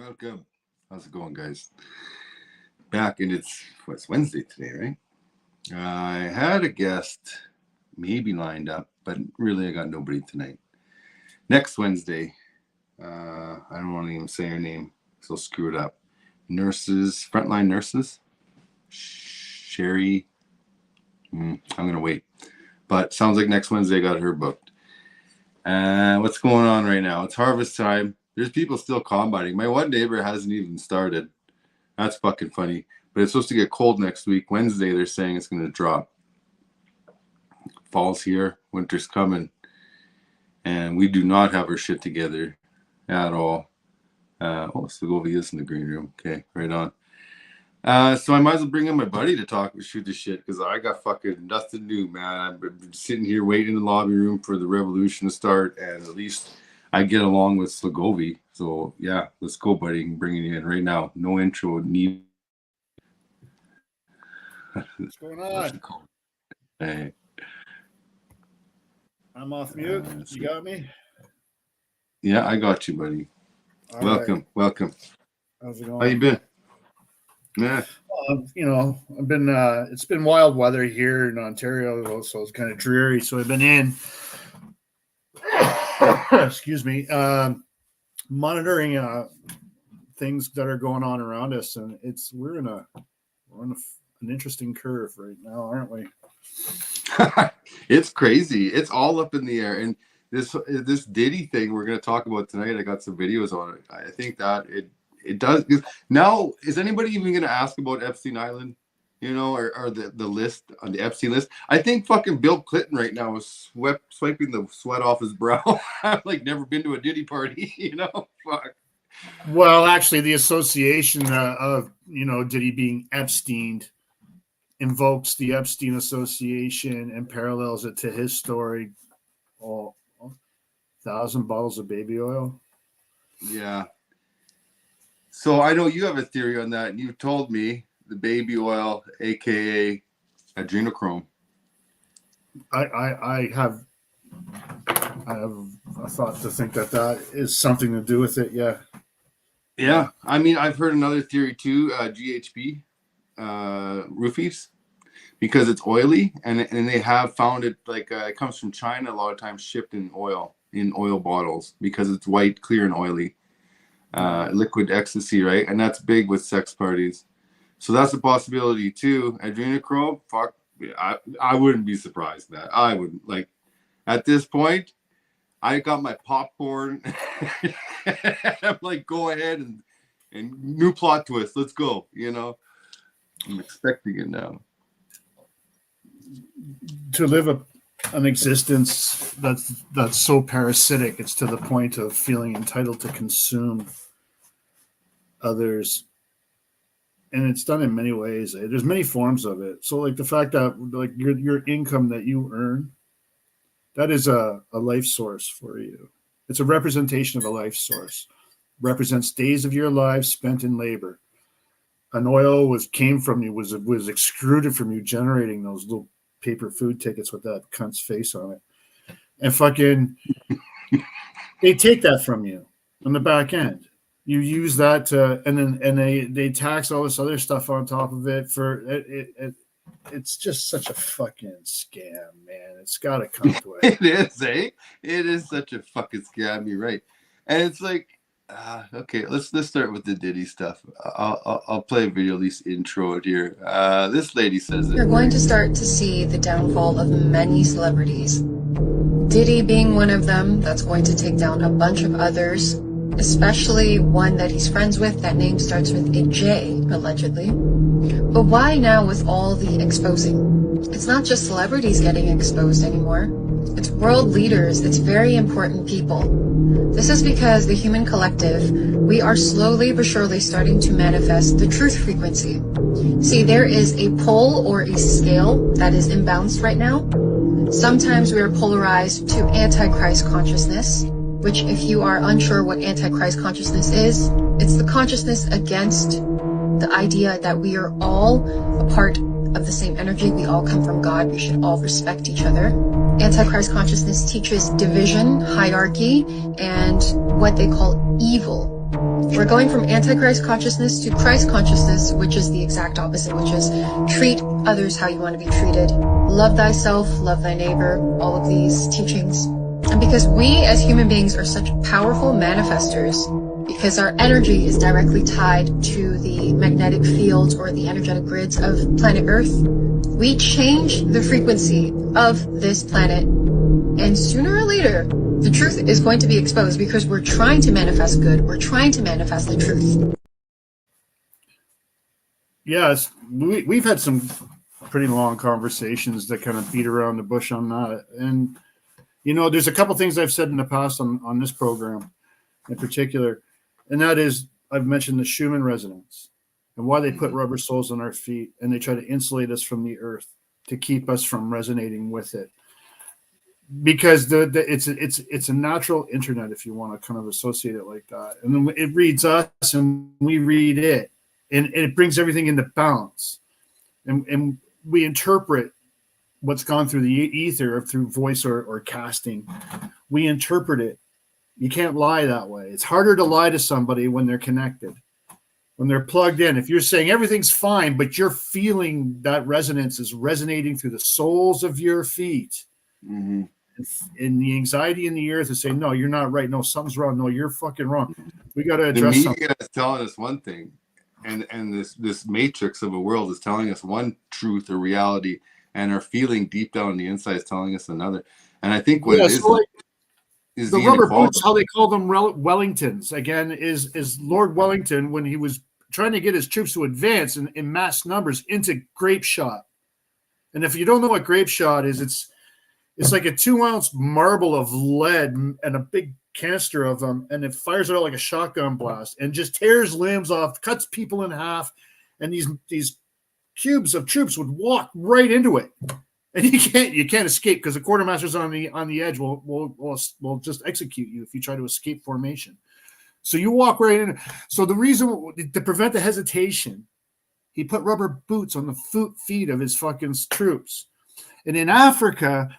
Welcome. How's it going, guys? Back, and it's Wednesday today, right? I had a guest maybe lined up, but really I got nobody tonight. Next Wednesday, I don't want to even say her name, so I'll screw it up. Nurses, frontline nurses, Sherry. I'm going to wait. But sounds like next Wednesday I got her booked. What's going on right now? It's harvest time. There's people still combining. My one neighbor hasn't even started. That's fucking funny. But it's supposed to get cold next week. Wednesday, they're saying it's going to drop. Fall's here. Winter's coming. And we do not have our shit together at all. Selgovae is in the green room. Okay, right on. So I might as well bring in my buddy to shoot the shit, because I got fucking nothing new, man. I've been sitting here waiting in the lobby room for the revolution to start, and at least I get along with Selgovae. So yeah, let's go, buddy. I'm bringing you in right now. No intro need. What's going on? Hey. I'm off mute. You got me? Yeah, I got you, buddy. All welcome. right. Welcome. How's it going? How you been? Yeah. I've been. It's been wild weather here in Ontario, so it's kind of dreary. So I've been in. Excuse me. Monitoring things that are going on around us, and we're on an interesting curve right now, aren't we? It's crazy. It's all up in the air, and this Diddy thing we're going to talk about tonight. I got some videos on it. I think that it does. Now, is anybody even going to ask about Epstein Island? Or the list on the Epstein list? I think fucking Bill Clinton right now is swiping the sweat off his brow. I've never been to a Diddy party, Fuck. Well, actually, the association of Diddy being Epsteined invokes the Epstein Association and parallels it to his story. 1,000 bottles of baby oil. Yeah. So I know you have a theory on that, and you told me the baby oil, aka adrenochrome. I have a thought to think that is something to do with it. Yeah. Yeah. I mean, I've heard another theory too, GHB, roofies, because it's oily, and they have found it it comes from China a lot of times, shipped in oil bottles, because it's white, clear, and oily. Liquid ecstasy, right? And that's big with sex parties. So that's a possibility too. Adrenochrome, fuck, I wouldn't be surprised that. I wouldn't. At this point, I got my popcorn. I'm go ahead and new plot twist. Let's go. I'm expecting it now. To live an existence that's so parasitic, it's to the point of feeling entitled to consume others. And it's done in many ways. There's many forms of it. So the fact that your income that you earn, that is a life source for you. It's a representation of a life source. Represents days of your life spent in labor. An oil came from you, was extruded from you, generating those little paper food tickets with that cunt's face on it. And fucking they take that from you on the back end. You use that and they tax all this other stuff on top of it for it. It's just such a fucking scam, man. It's got to come to it. It is, eh? It is such a fucking scam. You're right. And it's okay. Let's start with the Diddy stuff. I'll play a video, at least intro it here. This lady says You're going to start to see the downfall of many celebrities. Diddy being one of them, that's going to take down a bunch of others, especially one that he's friends with. That name starts with a J, allegedly. But why now with all the exposing? It's not just celebrities getting exposed anymore. It's world leaders. It's very important people. This is because the human collective, we are slowly but surely starting to manifest the truth frequency. See, there is a pole or a scale that is imbalanced right now. Sometimes we are polarized to Antichrist consciousness, which, if you are unsure what Antichrist consciousness is, it's the consciousness against the idea that we are all a part of the same energy. We all come from God. We should all respect each other. Antichrist consciousness teaches division, hierarchy, and what they call evil. We're going from Antichrist consciousness to Christ consciousness, which is the exact opposite, which is treat others how you want to be treated. Love thyself, love thy neighbor, all of these teachings. And because we as human beings are such powerful manifestors, because our energy is directly tied to the magnetic fields or the energetic grids of planet Earth, we change the frequency of this planet, and sooner or later, the truth is going to be exposed because we're trying to manifest good. We're trying to manifest the truth. Yes, we've had some pretty long conversations that kind of beat around the bush on that. And, you know, there's a couple things I've said in the past on this program in particular, and that is I've mentioned the Schumann resonance and why they put rubber soles on our feet, and they try to insulate us from the earth to keep us from resonating with it. Because it's a natural internet, if you want to kind of associate it like that. And then it reads us and we read it, and it brings everything into balance. And we interpret what's gone through the ether or through voice or casting. We interpret it. You can't lie that way. It's harder to lie to somebody when they're connected, when they're plugged in. If you're saying everything's fine, but you're feeling that resonance is resonating through the soles of your feet. Mm-hmm. And the anxiety in the earth is saying, no, you're not right. No, something's wrong. No, you're fucking wrong. We got to address the something. media is telling us one thing, and this matrix of a world is telling us one truth or reality, and our feeling deep down on the inside is telling us another. And I think what it is, like, is the rubber boots, how they call them Wellingtons, again, is Lord Wellington, when he was trying to get his troops to advance in mass numbers into grape shot. And if you don't know what grape shot is, it's like a 2-ounce marble of lead and a big canister of them, and it fires it out like a shotgun blast and just tears limbs off, cuts people in half, and these cubes of troops would walk right into it, and you can't escape because the quartermaster's on the edge will just execute you if you try to escape formation. So you walk right in. So the reason to prevent the hesitation, he put rubber boots on the feet of his fucking troops. And in Africa,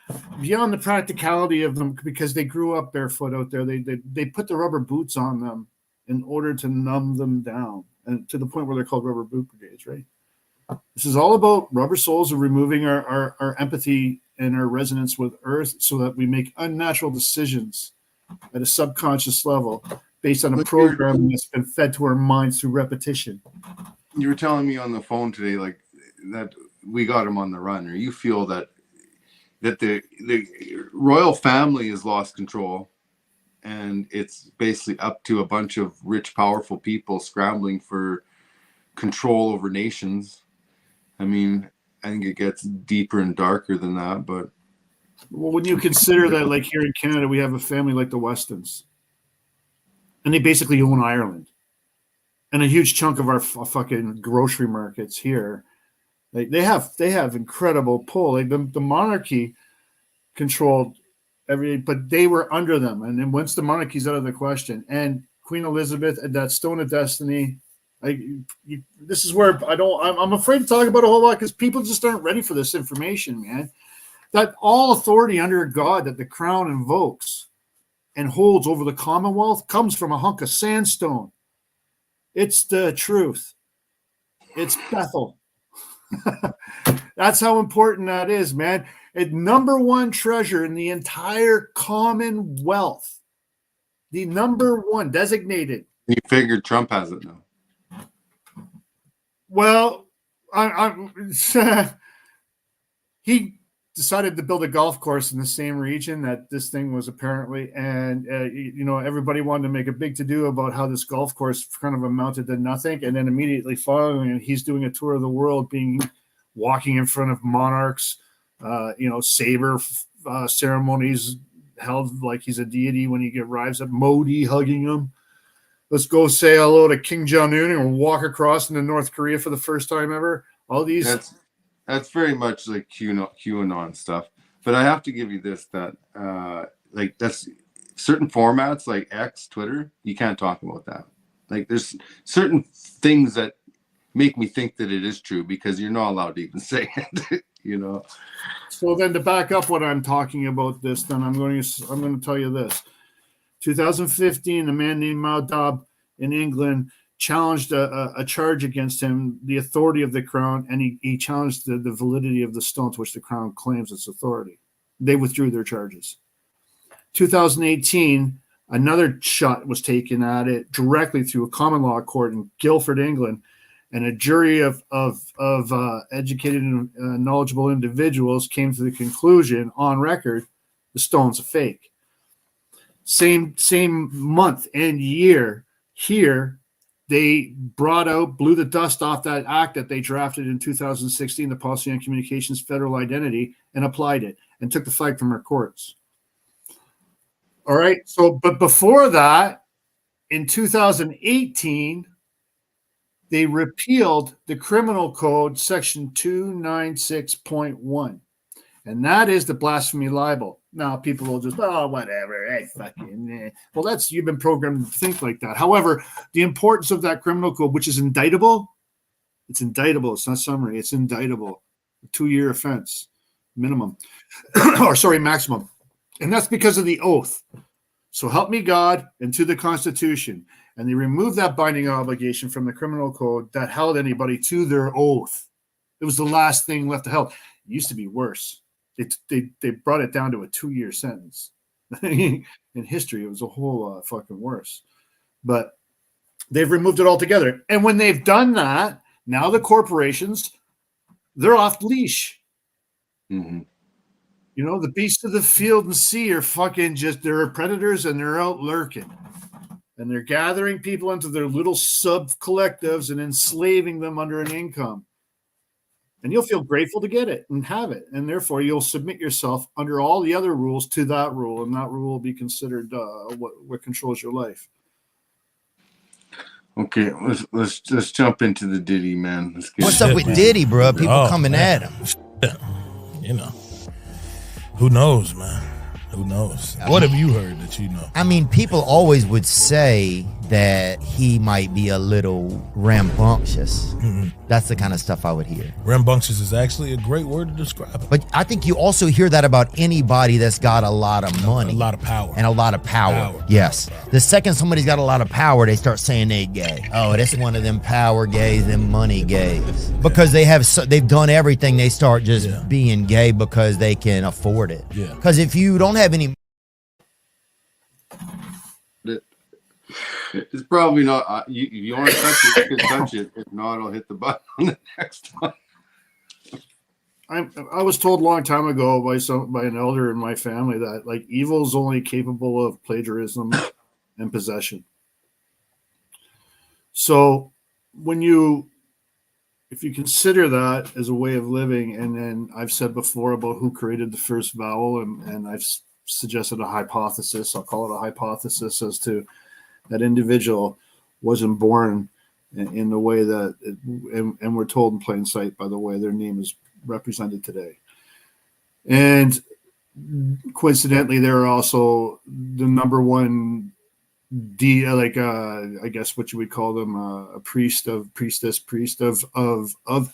beyond the practicality of them, because they grew up barefoot out there, they put the rubber boots on them in order to numb them down, and to the point where they're called rubber boot brigades, right? This is all about rubber soles and removing our empathy and our resonance with Earth so that we make unnatural decisions at a subconscious level based on a program that's been fed to our minds through repetition. You were telling me on the phone today, like, that we got him on the run, or you feel that the royal family has lost control, and it's basically up to a bunch of rich, powerful people scrambling for control over nations. I mean, I think it gets deeper and darker than that, but well, when you consider that, like here in Canada, we have a family like the Westons, and they basically own Ireland, and a huge chunk of our fucking grocery markets here. Like they have incredible pull. Like the monarchy controlled everything, but they were under them. And then once the monarchy's out of the question, and Queen Elizabeth and that Stone of Destiny, this is where I'm afraid to talk about a whole lot because people just aren't ready for this information, man. That all authority under God that the crown invokes and holds over the Commonwealth comes from a hunk of sandstone. It's the truth. It's Bethel. That's how important that is, man. It's number one treasure in the entire Commonwealth. The number one designated. You figured Trump has it now. Well, he decided to build a golf course in the same region that this thing was apparently, and everybody wanted to make a big to-do about how this golf course kind of amounted to nothing, and then immediately following it, he's doing a tour of the world, walking in front of monarchs, saber ceremonies held like he's a deity when he arrives at Modi, hugging him. Let's go say hello to King Jong-un and walk across into North Korea for the first time ever. All these. That's very much like QAnon stuff. But I have to give you this, that that's certain formats like X, Twitter, you can't talk about that. Like there's certain things that make me think that it is true because you're not allowed to even say it, So then to back up what I'm talking about I'm going to tell you this. 2015, a man named Mao Dab in England challenged a charge against him, the authority of the crown, and he challenged the validity of the stone to which the crown claims its authority. They withdrew their charges. 2018, another shot was taken at it directly through a common law court in Guildford, England, and a jury of educated and knowledgeable individuals came to the conclusion on record the stone's a fake. Same month and year here, they blew the dust off that act that they drafted in 2016, the Policy on Communications Federal Identity, and applied it and took the fight from our courts. All right. So, but before that, in 2018, they repealed the criminal code section 296.1. And that is the blasphemy libel. Now people will just, whatever. Hey, fucking. Well, you've been programmed to think like that. However, the importance of that criminal code, which is indictable, it's indictable. It's not summary. It's indictable. A 2-year offense minimum, or sorry, maximum. And that's because of the oath. So help me God and to the Constitution. And they removed that binding obligation from the criminal code that held anybody to their oath. It was the last thing left to held. It used to be worse. They brought it down to a 2-year sentence. In history, it was a whole fucking worse. But they've removed it altogether. And when they've done that, now the corporations, they're off leash. Mm-hmm. You know, the beasts of the field and sea are fucking they're predators and they're out lurking. And they're gathering people into their little sub-collectives and enslaving them under an income. And you'll feel grateful to get it and have it. And therefore, you'll submit yourself under all the other rules to that rule. And that rule will be considered what controls your life. Okay, let's jump into the Diddy, man. What's up with Diddy, bro? People coming at him. You know. Who knows, man? Who knows? What have you heard that you know? I mean, people always would say that he might be a little rambunctious. Mm-hmm. That's the kind of stuff I would hear. Rambunctious is actually a great word to describe it. But I think you also hear that about anybody that's got a lot of money. A lot of power. And a lot of power. Yes. The second somebody's got a lot of power, they start saying they gay. Oh, that's one of them power gays, them money gays. Because they've done everything, they start just being gay because they can afford it. Yeah. Because if you don't have any... It's probably not. You want to touch it, you can touch it. If not, I'll hit the button on the next one. I was told a long time ago by an elder in my family that like evil is only capable of plagiarism and possession. So if you consider that as a way of living, and then I've said before about who created the first vowel, and I've suggested a hypothesis. I'll call it a hypothesis as to that individual wasn't born in the way that, and we're told in plain sight by the way their name is represented today. And coincidentally, they're also the number one, I guess what you would call them, a priest of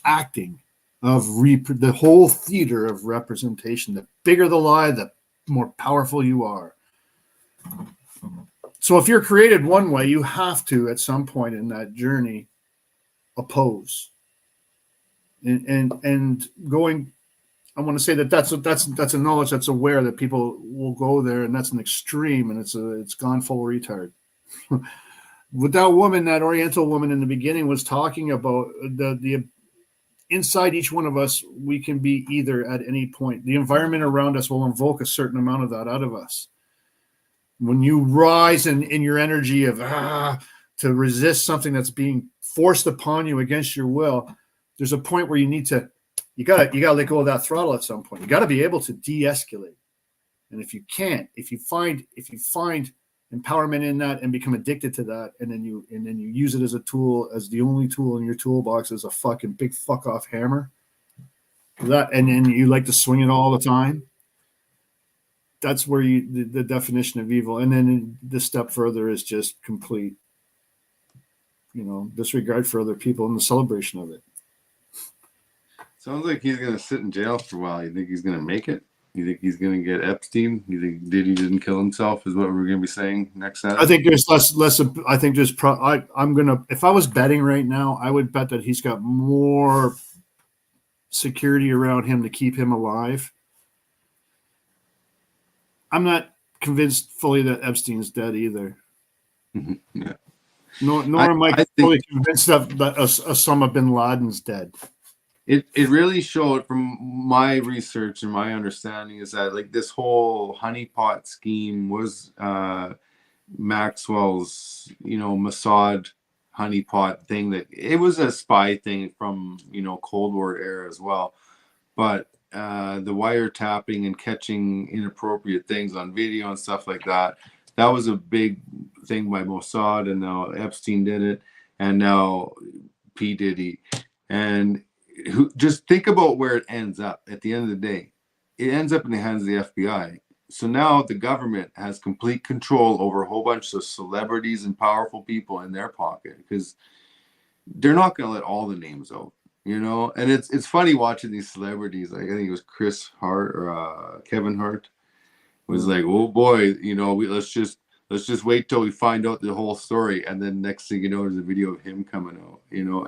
acting, the whole theater of representation. The bigger the lie, the more powerful you are. So if you're created one way, you have to, at some point in that journey, oppose. And going, I want to say that's a knowledge that's aware that people will go there, and that's an extreme, and it's gone full retard. With that woman, that Oriental woman in the beginning was talking about the inside each one of us, we can be either at any point. The environment around us will invoke a certain amount of that out of us. When you rise in your energy of to resist something that's being forced upon you against your will, there's a point where you gotta let go of that throttle at some point. You got to be able to de-escalate. And if you can't, if you find empowerment in that and become addicted to that, and then you use it as a tool, as the only tool in your toolbox is a fucking big fuck off hammer, and then you like to swing it all the time. That's where the definition of evil. And then the step further is just complete, disregard for other people and the celebration of it. Sounds like he's going to sit in jail for a while. You think he's going to make it? You think he's going to get Epstein? You think Diddy didn't kill himself is what we're going to be saying next Saturday? I think there's less. I think there's. I'm gonna. If I was betting right now, I would bet that he's got more security around him to keep him alive. I'm not convinced fully that Epstein's dead either. Yeah. Nor am I fully convinced that Osama bin Laden's dead. It really showed from my research and my understanding is that like this whole honeypot scheme was Maxwell's, Mossad honeypot thing. That it was a spy thing from, Cold War era as well. But the wiretapping and catching inappropriate things on video and stuff like that, that was a big thing by Mossad, and now Epstein did it, and now P. Diddy. And just think about where it ends up at the end of the day. It ends up in the hands of the FBI. So now the government has complete control over a whole bunch of celebrities and powerful people in their pocket, because they're not going to let all the names out, And it's funny watching these celebrities. Like I think it was Chris Hart or Kevin Hart was like, oh boy, let's just wait till we find out the whole story, and then next thing you know, there's a video of him coming out.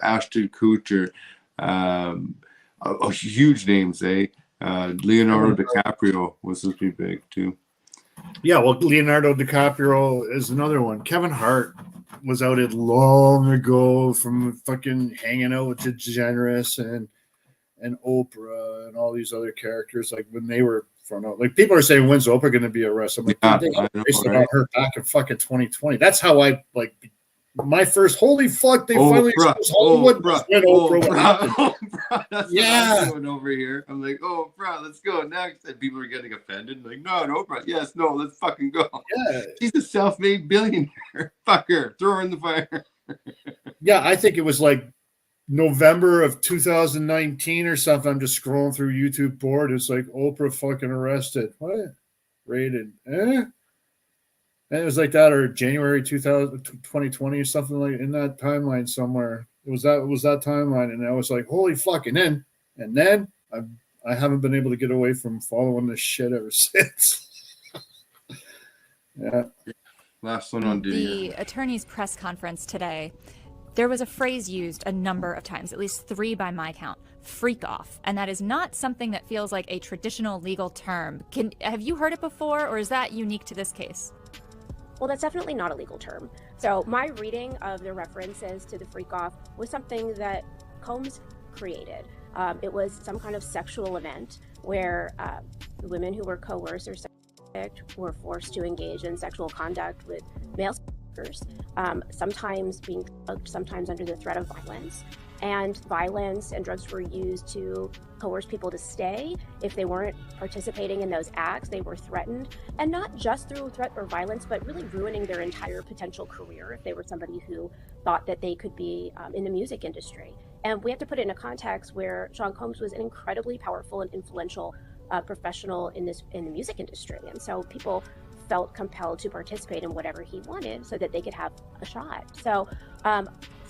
Ashton Kutcher. Huge names, Leonardo DiCaprio was supposed to be big too. Yeah, well, Leonardo DiCaprio is another one. Kevin Hart was outed long ago from fucking hanging out with DeGeneres and Oprah and all these other characters. Like when they were front out, like people are saying, when's Oprah going to be arrested? I'm like, yeah, they about her back in fucking 2020. That's how I like. My first, holy fuck, they finally exposed Hollywood. Oprah. That's what I'm doing over here. I'm like, let's go next. And people are getting offended. Like, no, Oprah. Yes, no, let's fucking go. Yeah. She's a self-made billionaire. Fuck her. Throw her in the fire. Yeah, I think it was like November of 2019 or something. I'm just scrolling through YouTube board. It's like Oprah fucking arrested. What? Rated. And it was like that, or January 2020 or something like in that timeline somewhere. It was that timeline, and I was like, holy fuck! And then I haven't been able to get away from following this shit ever since. Yeah. Last one on the attorney's press conference today. There was a phrase used a number of times, at least 3 by my count, freak off. And that is not something that feels like a traditional legal term. Have you heard it before, or is that unique to this case? Well, that's definitely not a legal term. So my reading of the references to the freak off was something that Combs created. It was some kind of sexual event where women who were coerced or sexed were forced to engage in sexual conduct with male speakers, sometimes being drugged, sometimes under the threat of violence. And violence and drugs were used to coerce people to stay. If they weren't participating in those acts, they were threatened, and not just through threat or violence, but really ruining their entire potential career if they were somebody who thought that they could be in the music industry. And we have to put it in a context where Sean Combs was an incredibly powerful and influential professional in the music industry, and so people felt compelled to participate in whatever he wanted so that they could have a shot. So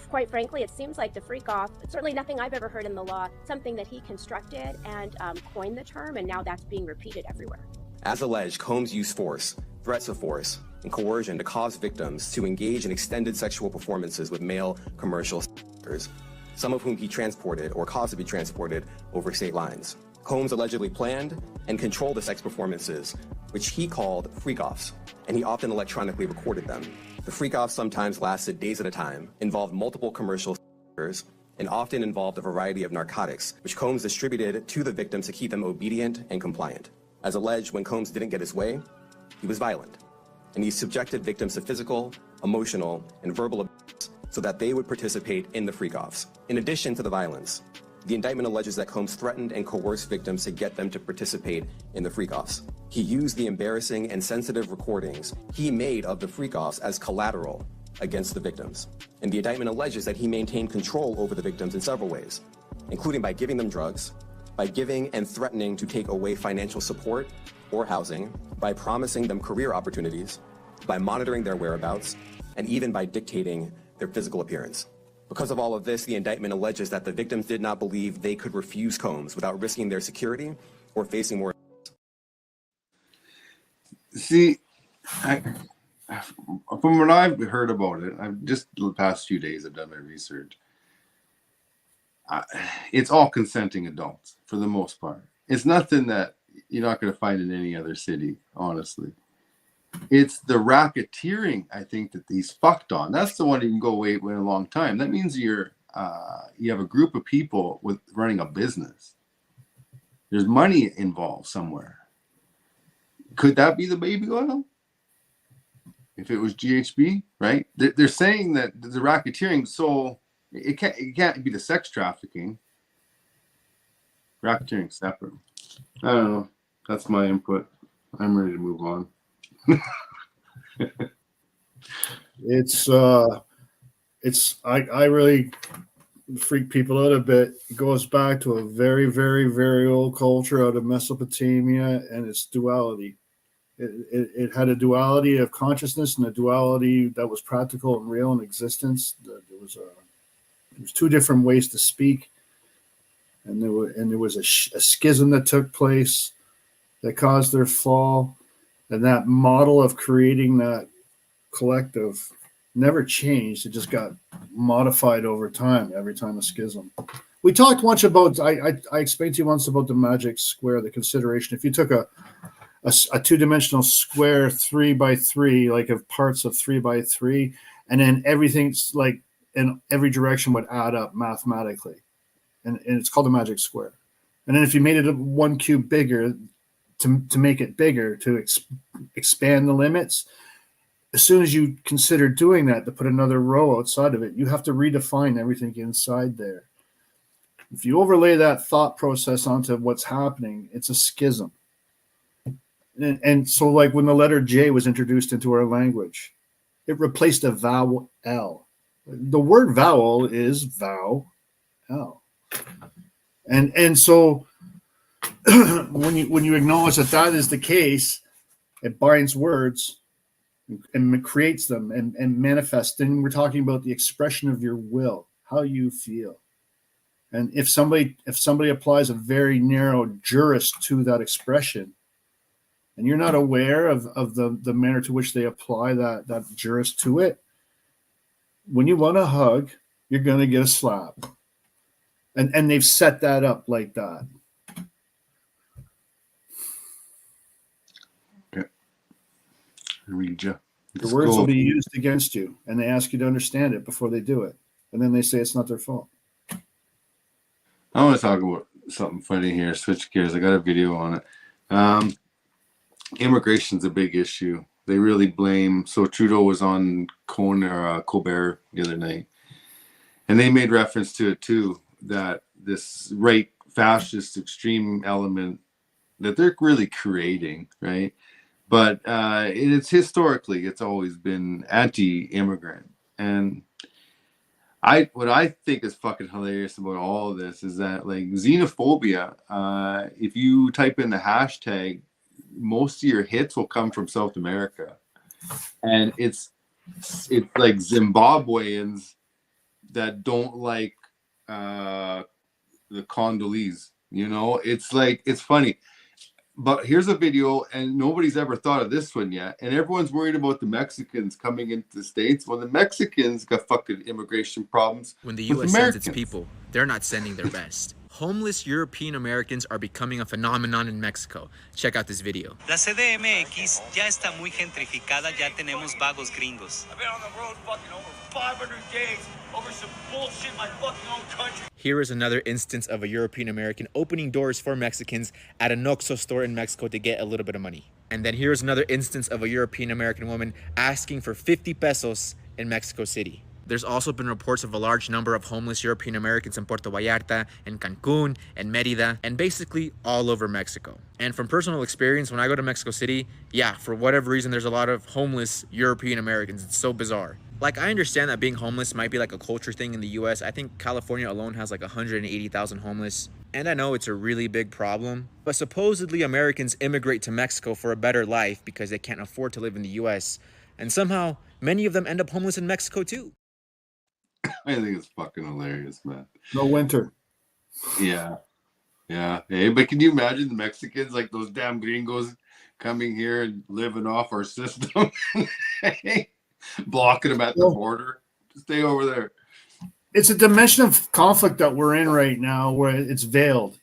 quite frankly, it seems like the freak off, certainly nothing I've ever heard in the law, something that he constructed and coined the term, and now that's being repeated everywhere. As alleged, Combs used force, threats of force, and coercion to cause victims to engage in extended sexual performances with male commercial speakers, some of whom he transported or caused to be transported over state lines. Combs allegedly planned and controlled the sex performances, which he called freak-offs, and he often electronically recorded them. The freak-offs sometimes lasted days at a time, involved multiple commercial speakers, and often involved a variety of narcotics, which Combs distributed to the victims to keep them obedient and compliant. As alleged, when Combs didn't get his way, he was violent, and he subjected victims to physical, emotional, and verbal abuse so that they would participate in the freak-offs. In addition to the violence, the indictment alleges that Combs threatened and coerced victims to get them to participate in the freak-offs. He used the embarrassing and sensitive recordings he made of the freak-offs as collateral against the victims. And the indictment alleges that he maintained control over the victims in several ways, including by giving them drugs, by giving and threatening to take away financial support or housing, by promising them career opportunities, by monitoring their whereabouts, and even by dictating their physical appearance. Because of all of this, the indictment alleges that the victims did not believe they could refuse Combs without risking their security or facing more See, from what I've heard about it, I've just the past few days I've done my research. It's all consenting adults for the most part. It's nothing that you're not going to find in any other city, honestly. It's the racketeering, I think, that he's fucked on. That's the one you can go wait a long time. That means you have a group of people with running a business. There's money involved somewhere. Could that be the baby oil? If it was GHB, right? They're saying that the racketeering, so it can't be the sex trafficking. Racketeering separate. I don't know. That's my input. I'm ready to move on. I really freak people out a bit. It goes back to a very, very, very old culture out of Mesopotamia and its duality. It had a duality of consciousness and a duality that was practical and real in existence. There was two different ways to speak, and there was a schism that took place that caused their fall, and that model of creating that collective never changed. It just got modified over time. Every time a schism. We talked once about. I explained to you once about the magic square, the consideration. If you took a two-dimensional square 3x3, like of parts of 3x3, and then everything's like in every direction would add up mathematically, and it's called a magic square. And then if you made it one cube bigger to make it bigger, to expand the limits, as soon as you consider doing that, to put another row outside of it, you have to redefine everything inside there. If you overlay that thought process onto what's happening, it's a schism. And so, like when the letter J was introduced into our language, it replaced a vowel L. The word vowel is vowel L. And so when you acknowledge that is the case, it binds words and creates them and manifests. Then we're talking about the expression of your will, how you feel. And if somebody applies a very narrow jurist to that expression, and you're not aware of the manner to which they apply that jurist to it, when you want a hug, you're going to get a slap. And they've set that up like that. Okay. I read you. The words will be used against you, and they ask you to understand it before they do it. And then they say it's not their fault. I want to talk about something funny here. Switch gears. I got a video on it. Immigration's a big issue. They really blame. So Trudeau was on Colbert the other night, and they made reference to it too, that this right fascist extreme element that they're really creating, right? But it's historically, it's always been anti-immigrant. And what I think is fucking hilarious about all of this is that, like, xenophobia, if you type in the hashtag, most of your hits will come from South America. And it's like Zimbabweans that don't like the Congolese, you know? It's like, it's funny. But here's a video, and nobody's ever thought of this one yet. And everyone's worried about the Mexicans coming into the States. Well, the Mexicans got fucking immigration problems. When the U.S. sends its people, they're not sending their best. Homeless European Americans are becoming a phenomenon in Mexico. Check out this video. La CDMX ya está muy gentrificada, ya tenemos vagos gringos. I've been on the road fucking over 500 days over some bullshit in my fucking own country. Here is another instance of a European American opening doors for Mexicans at an Oxxo store in Mexico to get a little bit of money. And then here's another instance of a European American woman asking for 50 pesos in Mexico City. There's also been reports of a large number of homeless European Americans in Puerto Vallarta, in Cancun, and Mérida, and basically all over Mexico. And from personal experience, when I go to Mexico City, yeah, for whatever reason, there's a lot of homeless European Americans. It's so bizarre. Like, I understand that being homeless might be like a culture thing in the US. I think California alone has like 180,000 homeless. And I know it's a really big problem, but supposedly Americans immigrate to Mexico for a better life because they can't afford to live in the US. And somehow, many of them end up homeless in Mexico too. I think it's fucking hilarious, man. No winter. Yeah. Yeah. Hey, but can you imagine the Mexicans, like those damn gringos, coming here and living off our system, blocking them at the border. Stay over there. It's a dimension of conflict that we're in right now where it's veiled.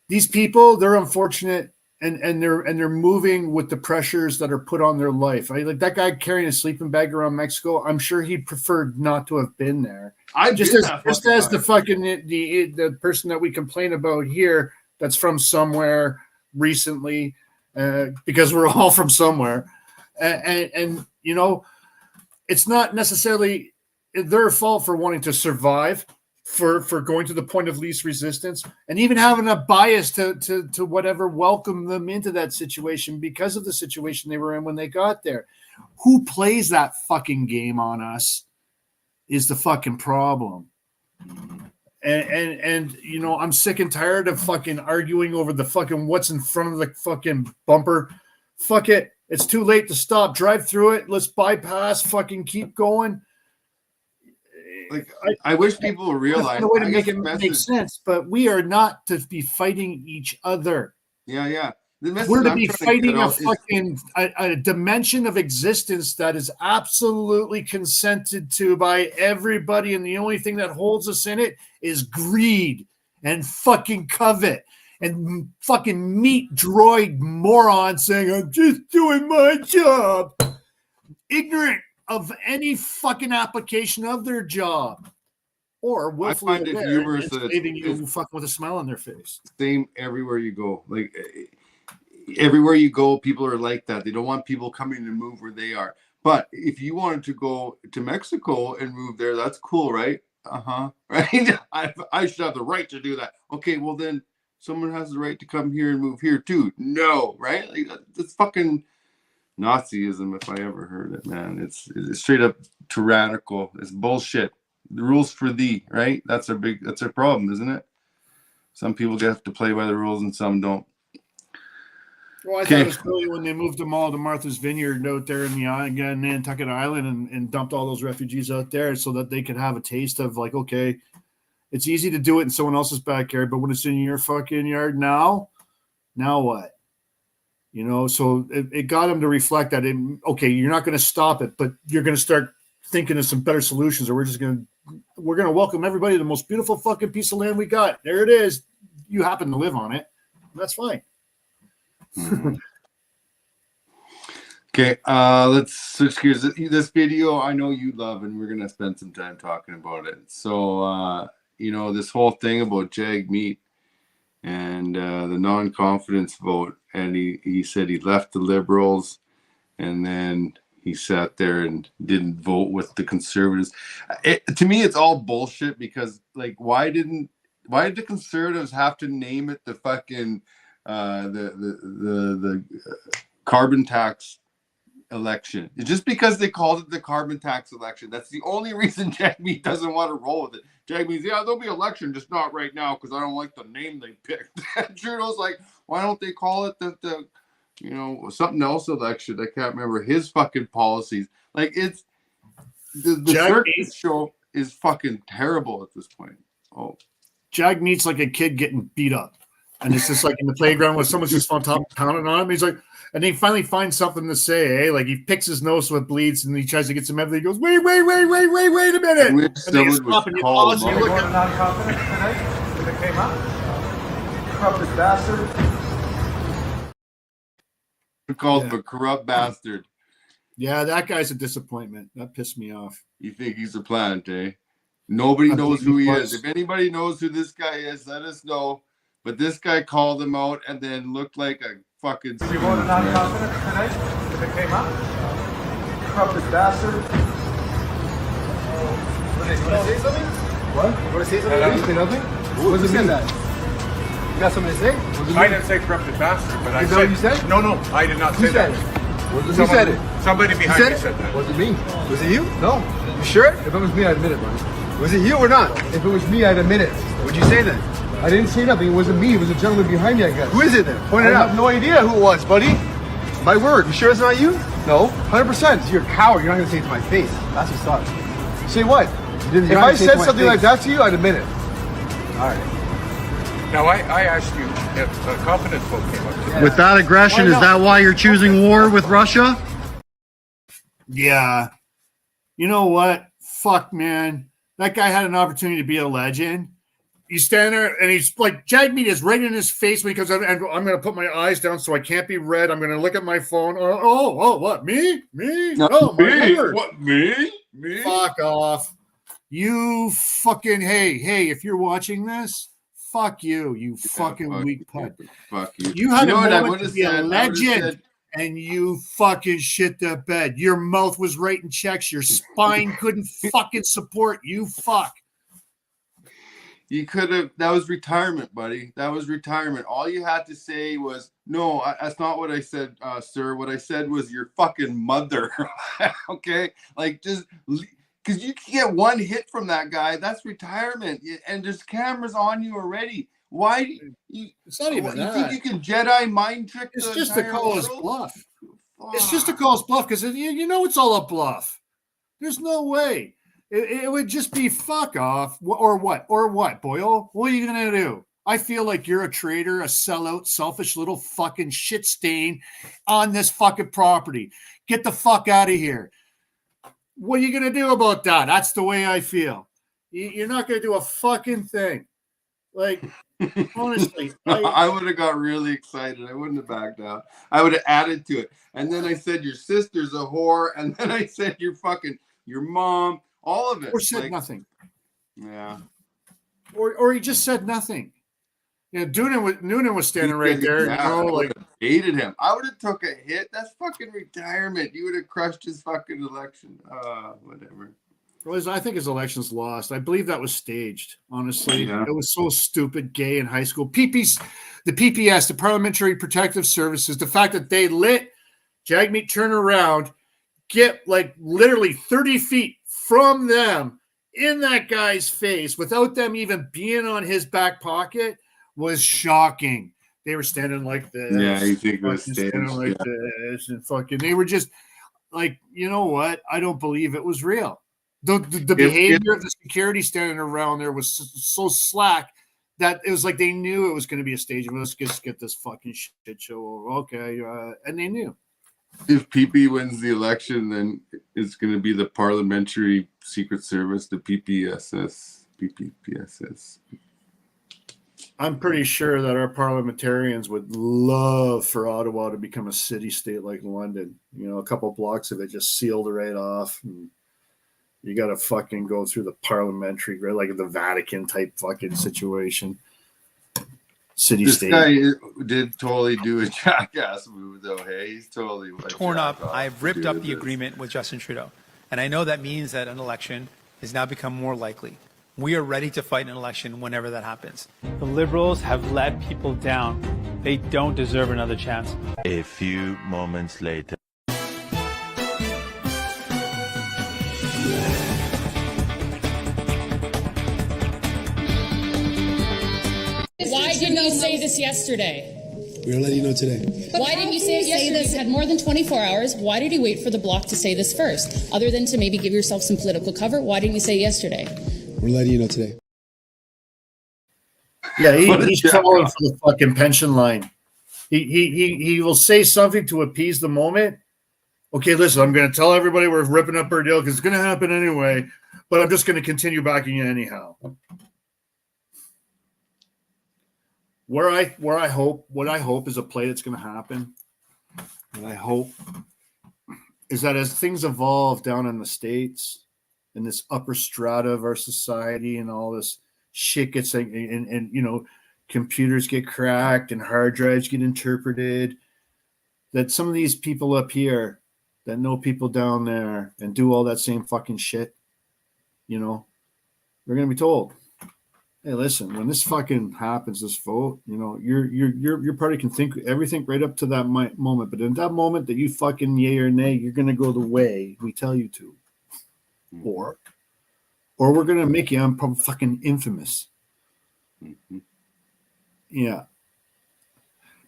These people, they're unfortunate and they're moving with the pressures that are put on their life. Like that guy carrying a sleeping bag around Mexico, I'm sure he'd preferred not to have been there. Just as the fucking the person that we complain about here that's from somewhere recently, because we're all from somewhere, and you know, it's not necessarily their fault for wanting to survive, for going to the point of least resistance, and even having a bias to whatever welcome them into that situation because of the situation they were in when they got there. Who plays that fucking game on us is the fucking problem. And you know, I'm sick and tired of fucking arguing over the fucking what's in front of the fucking bumper. Fuck it. It's too late to stop. Drive through it. Let's bypass. Fucking keep going. Like I wish people would realize the way to make it make sense, but we are not to be fighting each other. Yeah. We're to be fighting a dimension of existence that is absolutely consented to by everybody, and the only thing that holds us in it is greed and fucking covet and fucking meat droid morons saying, I'm just doing my job. Ignorant of any fucking application of their job. Or willfully I find it humorous that leaving you fucking with a smile on their face. Same everywhere you go. Like everywhere you go, people are like that. They don't want people coming to move where they are. But if you wanted to go to Mexico and move there, that's cool, right? Right? I should have the right to do that. Okay, well then someone has the right to come here and move here too. No, right? Like that's fucking Nazism if I ever heard it, man. It's straight up tyrannical. It's bullshit. The rules for thee, right? That's a problem, isn't it? Some people have to play by the rules and some don't. Well, I thought it was silly when they moved them all to Martha's Vineyard out there in Nantucket Island and dumped all those refugees out there so that they could have a taste of like, okay, it's easy to do it in someone else's backyard, but when it's in your fucking yard now what? You know, so it got them to reflect that, okay, you're not going to stop it, but you're going to start thinking of some better solutions, or we're going to welcome everybody to the most beautiful fucking piece of land we got. There it is. You happen to live on it. That's fine. Okay, let's switch gears. This video I know you love, and we're gonna spend some time talking about it. So, you know, this whole thing about Jag Meat and the non-confidence vote, and he said he left the Liberals, and then he sat there and didn't vote with the Conservatives. To me, it's all bullshit because, like, why did the Conservatives have to name it the fucking the carbon tax election? It's just because they called it the carbon tax election. That's the only reason Jag Meat doesn't want to roll with it. Jag Meat's, yeah, there'll be election, just not right now because I don't like the name they picked. Trudeau's like, why don't they call it the you know, something else election? I can't remember his fucking policies. Like, it's the circus show is fucking terrible at this point. Oh, Jag Meat's like a kid getting beat up. And it's just like in the playground where someone's just on top pounding on him. He's like, and he finally finds something to say, like he picks his nose so it bleeds, and he tries to get some evidence. He goes, wait a minute. And they stop and you pause and you look at non-confidence tonight when it came up. Corrupt bastard. We called him a corrupt bastard. Yeah, that guy's a disappointment. That pissed me off. You think he's a plant, eh? Nobody knows who he is. If anybody knows who this guy is, let us know. But this guy called him out and then looked like a fucking... You voted non-confidence tonight when it came up? Corrupt bastard. Want to say something? What? You want to say something? You say nothing? What does it mean? That? You got something to say? I didn't say corrupted bastard, but I said... What you said? No, I did not say that. Who said it? Somebody behind me said that. What does it mean? Was it you? No. You sure? If it was me, I'd admit it, buddy. Was it you or not? If it was me, I'd admit it. What'd you say then? I didn't say nothing. It wasn't me. It was a gentleman behind me, I guess. Who is it then? Point it out. I have no idea who it was, buddy. My word. You sure it's not you? No. 100%. You're a coward. You're not going to say it to my face. That's what sucks. Say what? If I said something like that to you, I'd admit it. All right. Now, I asked you if a confidence vote came up. With that aggression, is that why you're choosing war with Russia? Yeah. You know what? Fuck, man. That guy had an opportunity to be a legend. He's standing there and he's like, Jagmeet is right in his face because I'm going to put my eyes down so I can't be read. I'm going to look at my phone. Oh, what? Me? Oh, my word. What? Me? Fuck off. You fucking, hey, if you're watching this, fuck you, fucking weak putt. Fuck you. You had know a what I moment would to have be said? a legend, and you fucking shit the bed. Your mouth was writing checks. Your spine couldn't fucking support you. Fuck. You could have. That was retirement, buddy. That was retirement. All you had to say was, "No, that's not what I said, sir. What I said was your fucking mother." Okay, like just. Because you can get one hit from that guy, that's retirement, and there's cameras on you already. Why? It's not even you that. think you can Jedi mind trick? It's just to call his bluff. It's just to call his bluff because you know it's all a bluff. There's no way. It would just be fuck off or what Boyle. What are you gonna do? I feel like you're a traitor, a sellout, selfish little fucking shit stain on this fucking property. Get the fuck out of here. What are you going to do about that? That's the way I feel. You're not going to do a fucking thing. Like, honestly. I would have got really excited. I wouldn't have backed out. I would have added to it. And then I said, your sister's a whore. And then I said, your mom, all of it. Or said nothing. Yeah. Or he just said nothing. You know, Noonan was standing right there. Yeah, you know, I like hated him. I would have took a hit. That's fucking retirement. You would have crushed his fucking election. Whatever. I think his election's lost. I believe that was staged. Honestly, Yeah. It was so stupid. Gay in high school. The PPS, the Parliamentary Protective Services. The fact that they let Jagmeet turn around, get like literally 30 feet from them in that guy's face without them even being on his back pocket. Was shocking. They were standing like this. Yeah, you think it was standing staged, like this, and fucking. They were just like, you know what? I don't believe it was real. The behavior of the security standing around there was so slack that it was like they knew it was going to be a staging. Let's just get this fucking shit show over. Okay, and they knew. If PP wins the election, then it's going to be the Parliamentary Secret Service, the PPSS. I'm pretty sure that our parliamentarians would love for Ottawa to become a city-state like London. You know, a couple blocks of it just sealed right off. And you got to fucking go through the parliamentary, like the Vatican type fucking situation. City-state. This guy did totally do a jackass move, though. Hey, he's totally torn up. I've ripped up the agreement with Justin Trudeau, and I know that means that an election has now become more likely. We are ready to fight an election whenever that happens. The Liberals have let people down. They don't deserve another chance. A few moments later. Why didn't you say this yesterday? We're letting you know today. Why didn't you say it yesterday? You had more than 24 hours. Why did you wait for the bloc to say this first? Other than to maybe give yourself some political cover, why didn't you say yesterday? We're letting you know today. Yeah, he's calling for the fucking pension line. He will say something to appease the moment. Okay, listen, I'm going to tell everybody we're ripping up our deal because it's going to happen anyway, but I'm just going to continue backing you anyhow. What I hope is a play that's going to happen. What I hope is that as things evolve down in the States, in this upper strata of our society, and all this shit gets and you know, computers get cracked and hard drives get interpreted, that some of these people up here that know people down there and do all that same fucking shit, you know, they're gonna be told, hey, listen, when this fucking happens, this vote, you know, your party can think everything right up to that moment, but in that moment that you fucking yay or nay, you're gonna go the way we tell you to, or we're gonna make you fucking infamous. Yeah.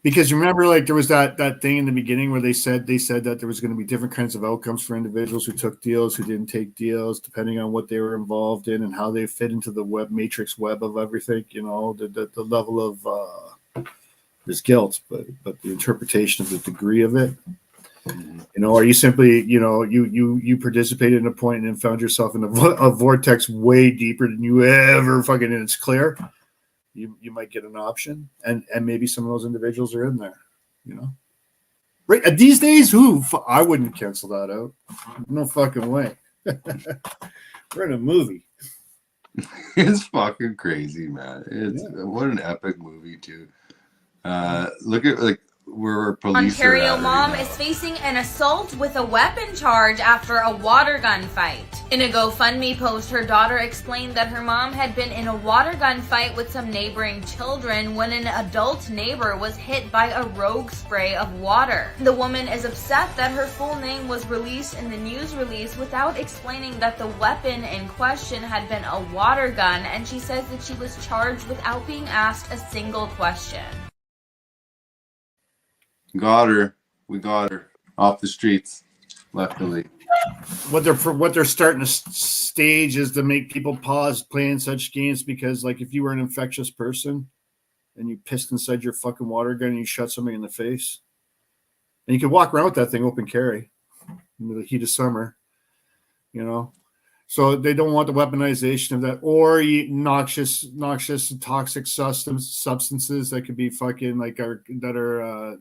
Because remember, like there was that thing in the beginning where they said that there was going to be different kinds of outcomes for individuals who took deals, who didn't take deals, depending on what they were involved in and how they fit into the matrix web of everything. You know, the level of there's guilt, but the interpretation of the degree of it. You know, are you simply, you know, you participated in a point and then found yourself in a vortex way deeper than you ever fucking, and it's clear. You might get an option, and maybe some of those individuals are in there, you know. Right these days, I wouldn't cancel that out. No fucking way. We're in a movie. It's fucking crazy, man. What an epic movie too. Look at like where police Ontario are at mom right is facing an assault with a weapon charge after a water gun fight. In a GoFundMe post, her daughter explained that her mom had been in a water gun fight with some neighboring children when an adult neighbor was hit by a rogue spray of water. The woman is upset that her full name was released in the news release without explaining that the weapon in question had been a water gun, and she says that she was charged without being asked a single question. Got her. We got her off the streets. Luckily. What they're starting to stage is to make people pause playing such games, because like if you were an infectious person and you pissed inside your fucking water gun and you shot somebody in the face, and you could walk around with that thing open carry in the heat of summer, you know. So they don't want the weaponization of that, or noxious and toxic substances that could be fucking like that are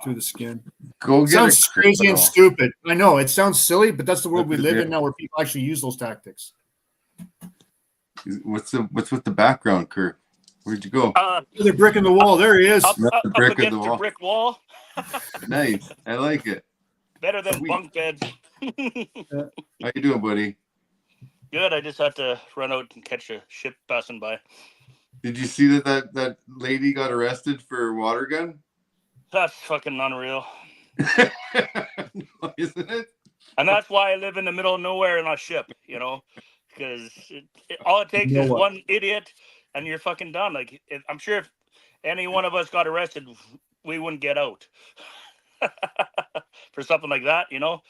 through the skin. Go get sounds crazy and stupid. I know it sounds silly, but that's the world we live in now, where people actually use those tactics. What's with the background, Kirk? Where'd you go? The brick in the wall. There he is. Up Up against a brick wall. Nice. I like it. Better than bunk beds. How you doing, buddy? Good. I just had to run out and catch a ship passing by. Did you see that lady got arrested for a water gun? That's fucking unreal. Isn't it? And that's why I live in the middle of nowhere on a ship, you know, because all it takes is one idiot and you're fucking done. Like, I'm sure if any one of us got arrested, we wouldn't get out for something like that, you know.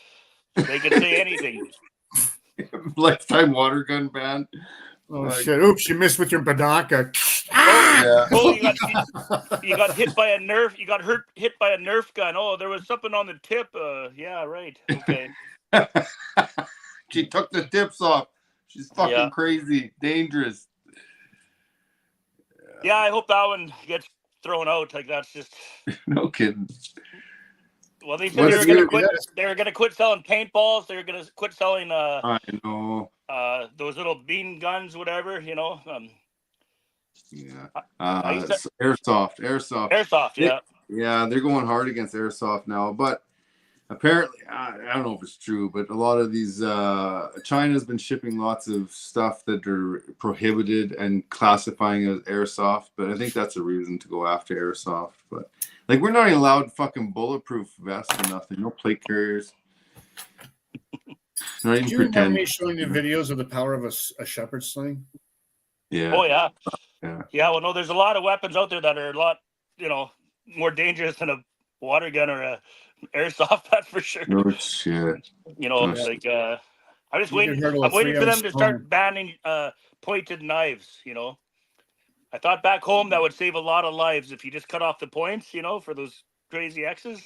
They can say anything. Lifetime water gun ban. Oh shit! Oops, you missed with your badaka. Oh, you got hit by a Nerf. You got hit by a Nerf gun. Oh, there was something on the tip. Yeah, right. Okay. She took the tips off. She's fucking crazy, dangerous. Yeah, I hope that one gets thrown out. Like that's just no kidding. Well, they said they were gonna quit selling paintballs. They were gonna quit selling. I know. Those little bean guns, whatever, you know. Airsoft. Yeah, they're going hard against airsoft now, but apparently, I don't know if it's true, but a lot of these China's been shipping lots of stuff that are prohibited and classifying as airsoft, but I think that's a reason to go after airsoft. But like, we're not even allowed fucking bulletproof vests or nothing, no plate carriers. Not even Do you remember me showing you videos of the power of a shepherd sling? Yeah. Oh yeah. Well, no, there's a lot of weapons out there that are a lot, you know, more dangerous than a water gun or a airsoft. That's for sure. No shit. You know, I'm just waiting. I'm waiting for them to start banning pointed knives. You know, I thought back home that would save a lot of lives if you just cut off the points. You know, for those crazy X's.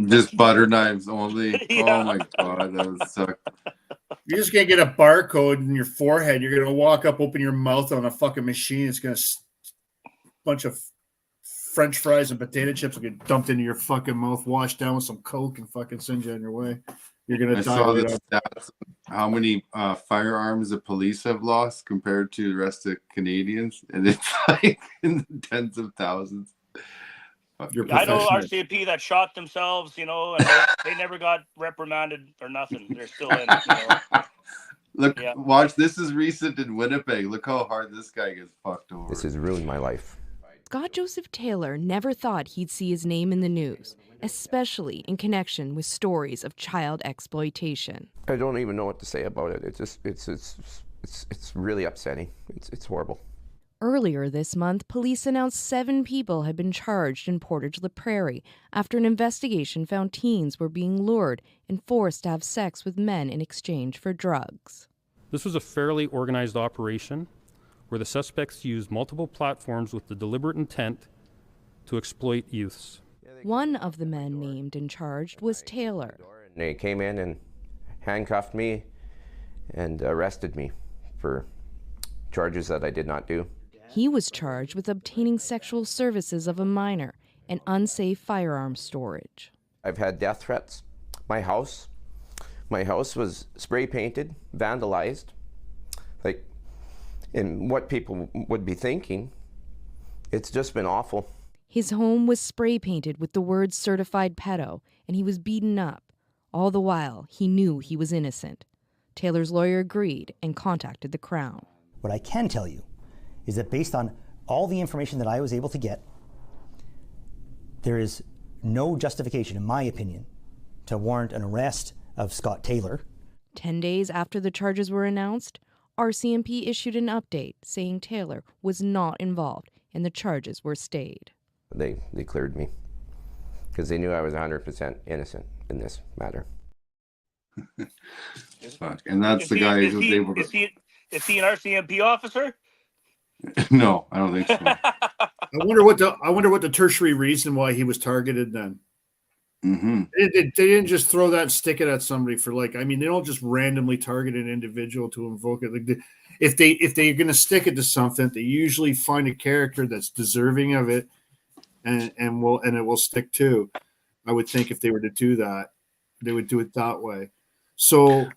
Just butter knives only. Oh my god, that would suck. You're just gonna get a barcode in your forehead. You're gonna walk up, open your mouth on a fucking machine. It's gonna bunch of French fries and potato chips will get dumped into your fucking mouth, washed down with some Coke, and fucking send you on your way. You're gonna die. I saw the stats. How many firearms the police have lost compared to the rest of Canadians, and it's like in the tens of thousands. I know RCMP that shot themselves, you know, and they never got reprimanded or nothing. They're still in. You know. Look, watch. This is recent in Winnipeg. Look how hard this guy gets fucked over. This has ruined my life. Scott Joseph Taylor never thought he'd see his name in the news, especially in connection with stories of child exploitation. I don't even know what to say about it. It's just it's really upsetting. It's horrible. Earlier this month, police announced 7 people had been charged in Portage la Prairie after an investigation found teens were being lured and forced to have sex with men in exchange for drugs. This was a fairly organized operation where the suspects used multiple platforms with the deliberate intent to exploit youths. One of the men named and charged was Taylor. They came in and handcuffed me and arrested me for charges that I did not do. He was charged with obtaining sexual services of a minor and unsafe firearm storage. I've had death threats. My house was spray painted, vandalized. Like, and what people would be thinking, it's just been awful. His home was spray painted with the words certified pedo, and he was beaten up. All the while, he knew he was innocent. Taylor's lawyer agreed and contacted the Crown. What I can tell you is that based on all the information that I was able to get, there is no justification, in my opinion, to warrant an arrest of Scott Taylor. 10 days after the charges were announced, RCMP issued an update saying Taylor was not involved and the charges were stayed. They cleared me because they knew I was 100% innocent in this matter. Fuck. And that's the guy who was able to... Is he an RCMP officer? No, I don't think so. I wonder what the tertiary reason why he was targeted then. Mm-hmm. They didn't just throw that, stick it at somebody for like. I mean, they don't just randomly target an individual to invoke it. Like if they're going to stick it to something, they usually find a character that's deserving of it, and it will stick to. I would think if they were to do that, they would do it that way. So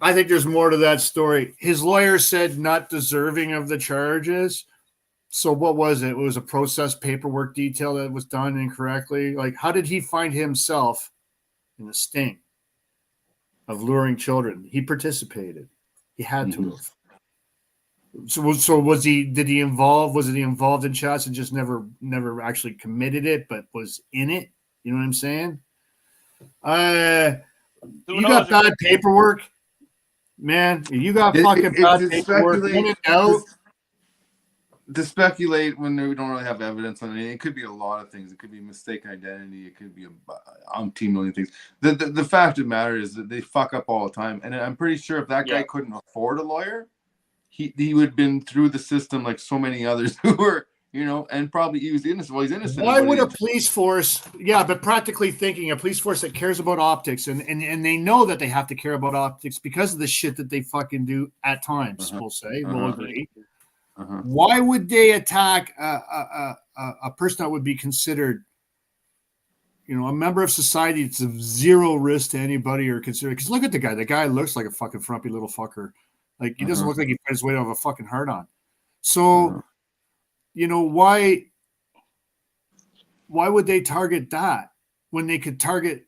I think there's more to that story. His lawyer said not deserving of the charges. So what was it? It was a process paperwork detail that was done incorrectly. Like, how did he find himself in the sting of luring children? He participated. He had to have. So was he? Did he involve? Was he involved in chats and just never actually committed it, but was in it? You know what I'm saying? You got bad paperwork, man. You got fucking bad paperwork. To speculate when we don't really have evidence on anything, it could be a lot of things. It could be mistaken identity. It could be a million things. The fact of the matter is that they fuck up all the time. And I'm pretty sure if that guy couldn't afford a lawyer, he would have been through the system like so many others who were, and probably he was innocent. Well, he's innocent. Why would a police force? Yeah, but practically thinking, a police force that cares about optics and they know that they have to care about optics because of the shit that they fucking do at times. We'll say, we'll agree. Why would they attack a person that would be considered, a member of society that's of zero risk to anybody or considered? Because look at the guy. The guy looks like a fucking frumpy little fucker. Like, he doesn't look like he put his weight on a fucking hard on. So, why would they target that when they could target,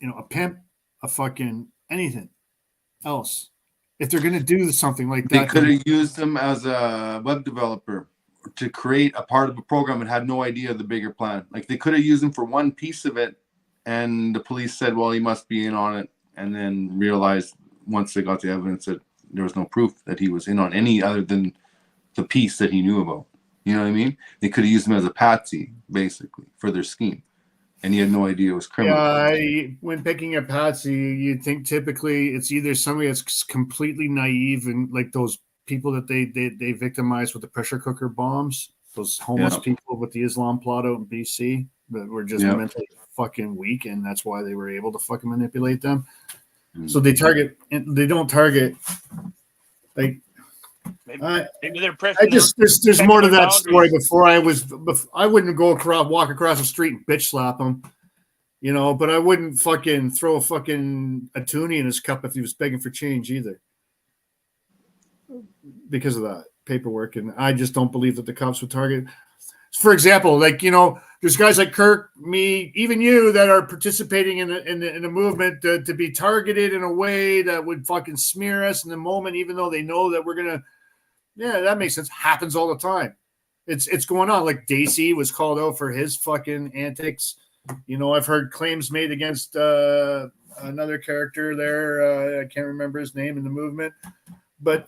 a pimp, a fucking anything else? If they're going to do something like that, they could have used him as a web developer to create a part of a program and had no idea of the bigger plan. Like, they could have used him for one piece of it, and the police said, well, he must be in on it, and then realized once they got the evidence that there was no proof that he was in on any other than the piece that he knew about. You know what I mean? They could have used him as a patsy, basically, for their scheme. And he had no idea it was criminal. Yeah, when picking a patsy, you'd think typically it's either somebody that's completely naive and like those people that they victimize with the pressure cooker bombs, those homeless people with the Islam plot out in BC that were just mentally fucking weak, and that's why they were able to fucking manipulate them. So they don't target like. Maybe they're pressing. There's more to that story. I wouldn't walk across the street and bitch slap him, but I wouldn't fucking throw a toonie in his cup if he was begging for change either, because of that paperwork. And I just don't believe that the cops would target. For example, like, there's guys like Kirk, me, even you that are participating in a movement to be targeted in a way that would fucking smear us in the moment, even though they know that we're gonna. Yeah, that makes sense. Happens all the time. It's going on. Like Dacey was called out for his fucking antics. I've heard claims made against another character there. I can't remember his name in the movement, but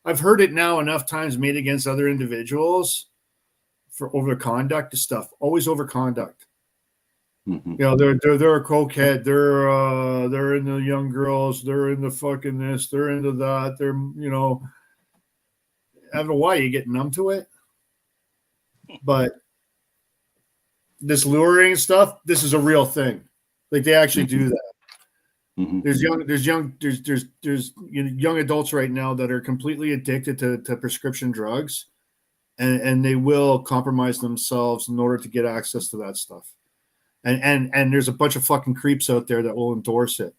I've heard it now enough times made against other individuals for over conduct stuff. Always over conduct. Mm-hmm. You know, they're a cokehead. They're into young girls. They're into fucking this. They're into that. They're, you know, I don't know why you get numb to it, but this luring stuff, this is a real thing. Like they actually do that. Mm-hmm. There's young adults right now that are completely addicted to prescription drugs, and they will compromise themselves in order to get access to that stuff. And there's a bunch of fucking creeps out there that will endorse it.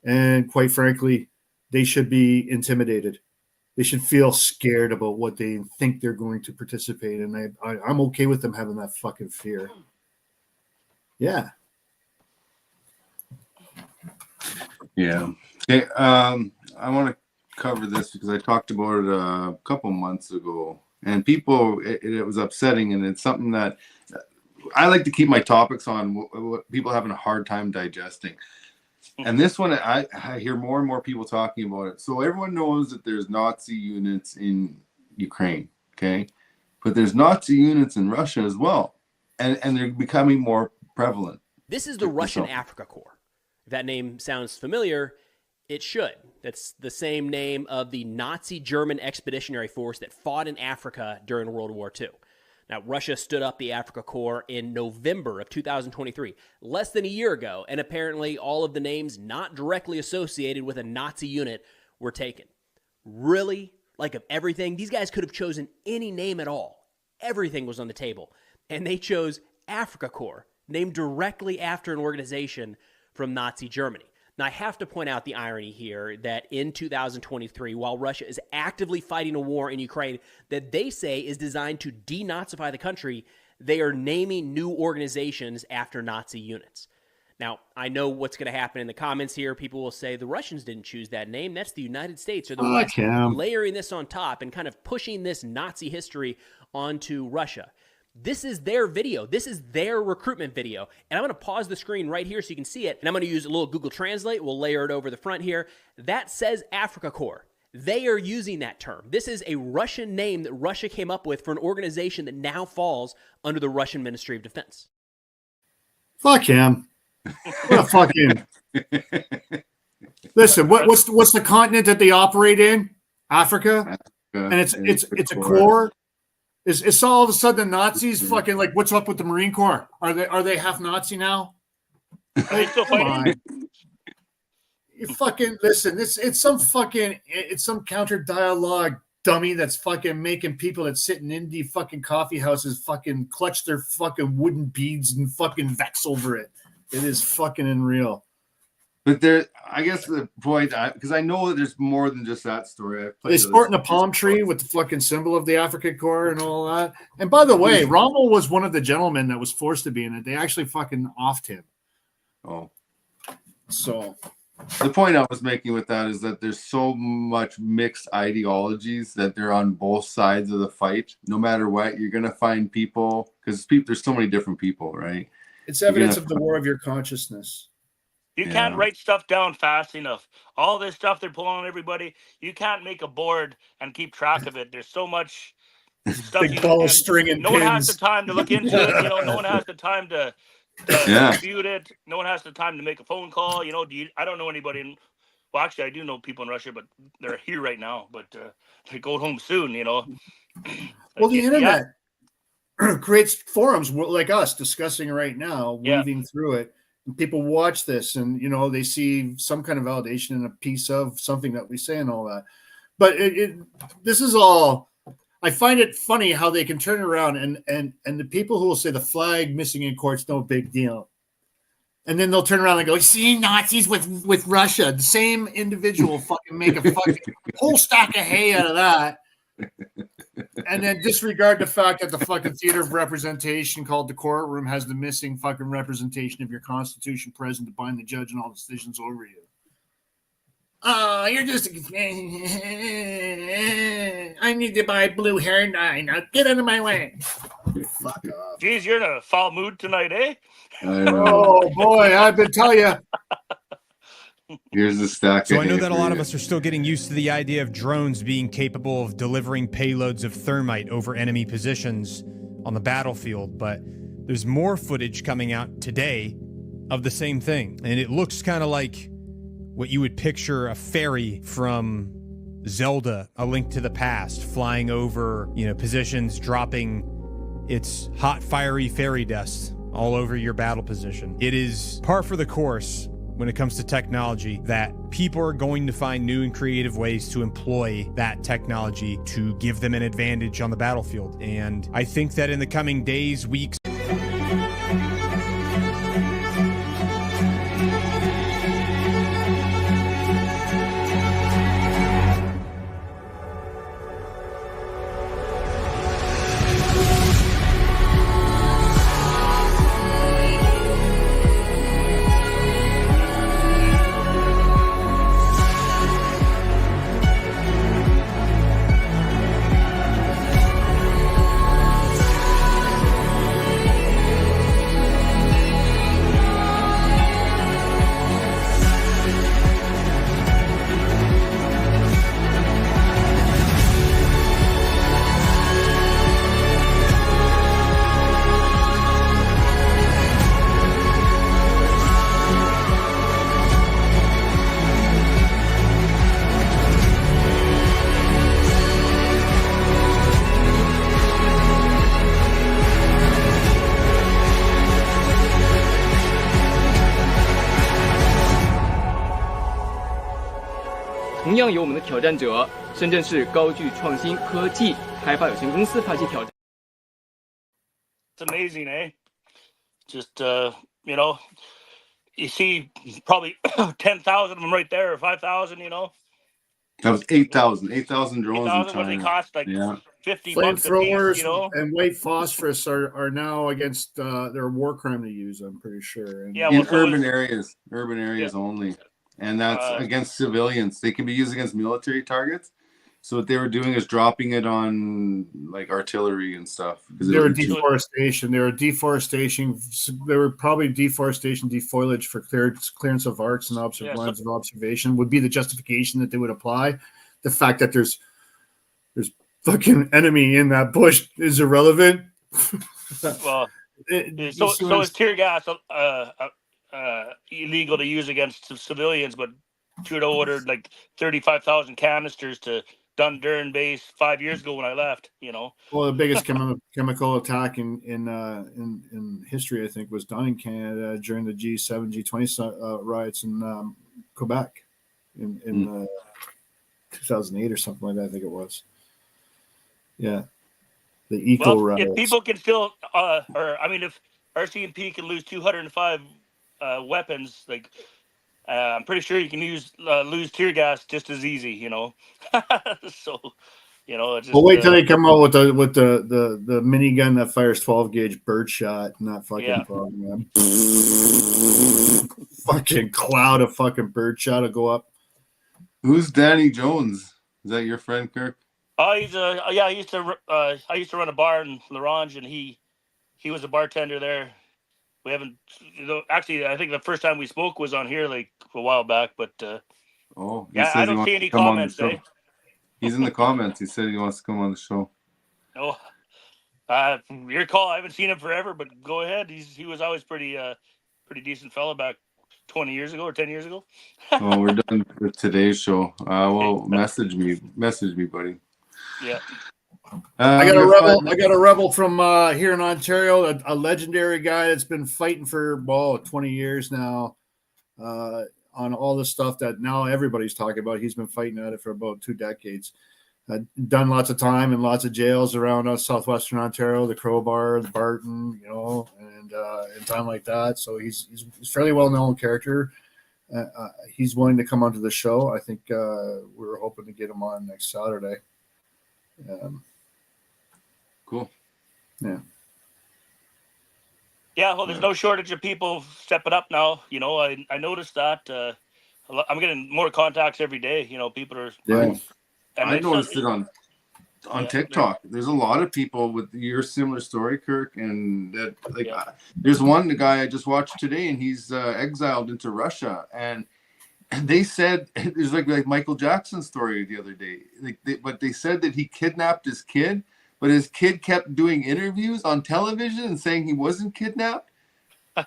And quite frankly, they should be intimidated. They should feel scared about what they think they're going to participate in. I'm okay with them having that fucking fear. Yeah. Yeah. Okay. I want to cover this because I talked about it a couple months ago, and people, it was upsetting, and it's something that I like to keep my topics on what people having a hard time digesting. And this one, I hear more and more people talking about it. So everyone knows that there's Nazi units in Ukraine, okay? But there's Nazi units in Russia as well, and they're becoming more prevalent. This is the Russian Africa Corps. If that name sounds familiar, it should. That's the same name of the Nazi German expeditionary force that fought in Africa during World War II. Now, Russia stood up the Africa Corps in November of 2023, less than a year ago, and apparently all of the names not directly associated with a Nazi unit were taken. Really? Like of everything? These guys could have chosen any name at all. Everything was on the table. And they chose Africa Corps, named directly after an organization from Nazi Germany. Now, I have to point out the irony here that in 2023, while Russia is actively fighting a war in Ukraine that they say is designed to denazify the country, they are naming new organizations after Nazi units. Now, I know what's going to happen in the comments here. People will say the Russians didn't choose that name. That's the United States or the West layering this on top and kind of pushing this Nazi history onto Russia. This is their video. This is their recruitment video. And I'm going to pause the screen right here so you can see it. And I'm going to use a little Google Translate. We'll layer it over the front here. That says Africa Corps. They are using that term. This is a Russian name that Russia came up with for an organization that now falls under the Russian Ministry of Defense. Fuck him. What a fucking... Listen, what's the continent that they operate in? Africa? And it's a corps. Is all of a sudden the Nazis fucking like, what's up with the Marine Corps? Are they half Nazi now? Like, come on. You fucking listen. It's some counter dialogue dummy that's fucking making people that sit in indie fucking coffee houses fucking clutch their fucking wooden beads and fucking vex over it. It is fucking unreal. But there, I guess the point, because I know that there's more than just that story. They sporting a palm tree with the fucking symbol of the African Corps and all that. And by the way, Rommel was one of the gentlemen that was forced to be in it. They actually fucking offed him. Oh. So. The point I was making with that is that there's so much mixed ideologies that they're on both sides of the fight. No matter what, you're going to find people, because there's so many different people, right? It's evidence of the war of your consciousness. You can't write stuff down fast enough. All this stuff they're pulling on everybody, you can't make a board and keep track of it. There's so much stuff. They call a string and no pins. one has the time to look into it. No one has the time to dispute it. No one has the time to make a phone call. I don't know anybody. Well, actually, I do know people in Russia, but they're here right now. But they go home soon. Well, the internet creates forums like us discussing right now, weaving through it. And people watch this and, they see some kind of validation in a piece of something that we say and all that. But this is all, I find it funny how they can turn around and the people who will say the flag missing in court's no big deal. And then they'll turn around and go, see Nazis with Russia. The same individual fucking make a fucking whole stack of hay out of that. And then disregard the fact that the fucking theater of representation called the courtroom has the missing fucking representation of your constitution present to bind the judge and all decisions over you. Oh, you're just I need to buy blue hair dye. Now get out of my way. Fuck off. Geez, you're in a foul mood tonight, eh? Oh boy, I've been telling you. Here's the stack. So I know that a lot of us are still getting used to the idea of drones being capable of delivering payloads of thermite over enemy positions on the battlefield, but there's more footage coming out today of the same thing. And it looks kind of like what you would picture a fairy from Zelda, A Link to the Past, flying over, positions, dropping its hot, fiery fairy dust all over your battle position. It is par for the course when it comes to technology that people are going to find new and creative ways to employ that technology to give them an advantage on the battlefield. And I think that in the coming days, weeks,同样由我们的挑战者深圳市高聚创新科技开发有限公司发起挑战。It's amazing, eh? Just you see probably 10,000 of them right there, or 5,000. That was 8,000. 8,000 drones 8,000, in what they China. cost, like Yeah. $50 a Flamethrowers piece, and white phosphorus are now against their war crime to use, I'm pretty sure. And Yeah, In urban areas only. And that's Uh, against civilians. They can be used against military targets. So what they were doing is dropping it on like artillery and stuff. They were deforestation. They were deforestation. They were probably deforestation, defoliage for clearance of arcs and lines of observation would be the justification that they would apply. The fact that there's fucking enemy in that bush is irrelevant. Well, so is tear gas illegal to use against civilians, but Trudeau ordered like 35,000 canisters to Dundurn base 5 years ago when I left. Well, the biggest chemical attack in history, I think, was done in Canada during the G7, G20 riots in Quebec in 2008 or something like that. I think it was. Yeah, the eco riots. If people can still, if RCMP can lose 205 weapons, like I'm pretty sure you can lose tear gas just as easy. So. Just, well, wait till they come out with the minigun that fires 12 gauge birdshot and that fucking problem. Fucking cloud of fucking birdshot will go up. Who's Danny Jones? Is that your friend, Kirk? Oh, he's I used to run a bar in L'Orange, and he was a bartender there. We haven't, actually, I think the first time we spoke was on here like a while back, but I don't see any comments. He's in the comments. He said he wants to come on the show. Oh, your call. I haven't seen him forever, but go ahead. He was always pretty decent fellow back 20 years ago or 10 years ago. Oh, we're done with today's show. Well, message me, buddy. Yeah. I got a rebel from here in Ontario, a legendary guy that's been fighting for 20 years now on all the stuff that now everybody's talking about. He's been fighting at it for about 2 decades. Done lots of time in lots of jails around southwestern Ontario, the Crowbar, the Barton, and time like that. So he's a fairly well-known character. He's willing to come onto the show. I think we're hoping to get him on next Saturday. Cool. Yeah. Yeah, well, there's no shortage of people stepping up now. I noticed that. I'm getting more contacts every day. People are. Yeah. I noticed it on TikTok. There's a lot of people with your similar story, Kirk, and that there's the guy I just watched today, and he's exiled into Russia, and they said it was like Michael Jackson's story the other day. But they said that he kidnapped his kid, but his kid kept doing interviews on television and saying he wasn't kidnapped,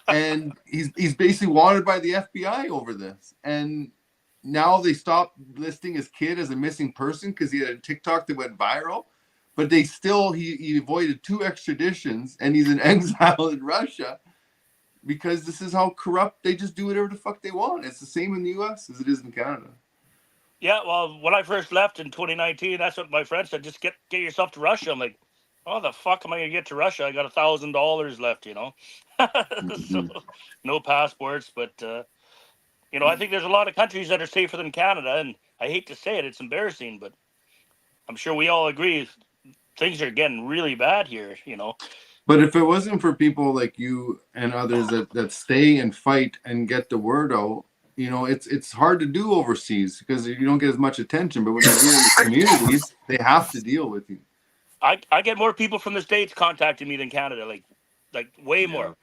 and he's basically wanted by the FBI over this. And now they stopped listing his kid as a missing person because he had a TikTok that went viral. But they still he avoided 2 extraditions, and he's in exile in Russia. Because this is how corrupt they just do whatever the fuck they want. It's the same in the U.S. as it is in Canada. Yeah, well, when I first left in 2019, that's what my friend said. Just get yourself to Russia. I'm like, oh, the fuck am I gonna get to Russia? I got $1,000 left, So no passports, but I think there's a lot of countries that are safer than Canada, and I hate to say it, it's embarrassing, but I'm sure we all agree things are getting really bad here. But if it wasn't for people like you and others that stay and fight and get the word out, it's hard to do overseas because you don't get as much attention. But when you're here in the communities, they have to deal with you. I get more people from the States contacting me than Canada, like way more.